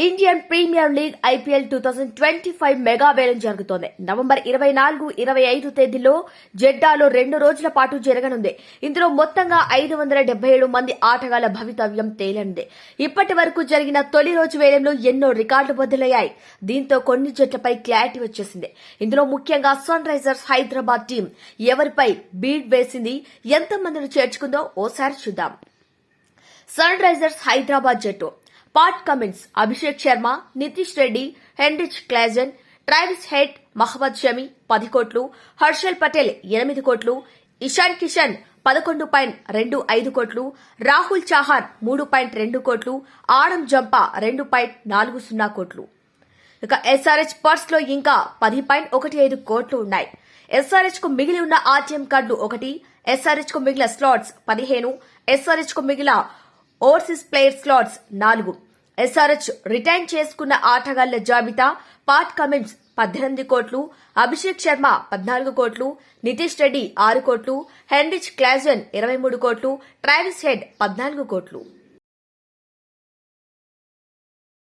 Indian Premier League IPL 2025 mega వేలం జరుగుతోంది. November 24, 25 తేదీల్లో జెడ్డాలో 2 రోజుల పాటు జరగనుంది. ఇందులో మొత్తంగా 577 మంది ఆటగాళ్ల భవితవ్యం తేలనుంది. ఇప్పటి వరకు జరిగిన తొలి రోజు వేలంలో ఎన్నో రికార్డులు బద్దలయ్యాయి. దీంతో కొన్ని జట్లపై క్లారిటీ వచ్చేసింది. ఇందులో ముఖ్యంగా సన్ రైజర్స్ హైదరాబాద్ టీం ఎవరిపై బీడ్ వేసింది, ఎంతమందిని చేర్చుకుందో ఓసారి చూద్దాం. సన్ రైజర్స్ హైదరాబాద్ జట్టు Pat Cummins, Abhishek Sharma, Nitish Reddy, Heinrich Klaasen, Travis Head, Mohammed Shami 10 కోట్లు, హర్షల్ పటేల్ 8 కోట్లు, ఇషాన్ కిషన్ 11.25 కోట్లు, రాహుల్ చాహార్ 3.2 కోట్లు, ఆడం జంపా 2.40 కోట్లు. ఇక ఎస్ఆర్హెచ్ పర్స్ లో ఇంకా 10.15 కోట్లు ఉన్నాయి. ఎస్ఆర్హెచ్ కు మిగిలి ఉన్న ఆర్టీఎం కార్డులు 1, ఎస్ఆర్హెచ్ కు మిగిలిన స్లాట్స్ 15, ఎస్ఆర్హెచ్ కు మిగిలిన overseas player slots 4. SRH retain చేసుకున్న ఆటగాళ్ల జాబితా: పాట్ కమిన్స్ 18 కోట్లు, అభిషేక్ శర్మ 14 కోట్లు, నితీష్ రెడ్డి 6 కోట్లు, హెన్రిచ్ క్లాజన్ 23 కోట్లు, ట్రావిస్ హెడ్ 14 కోట్లు.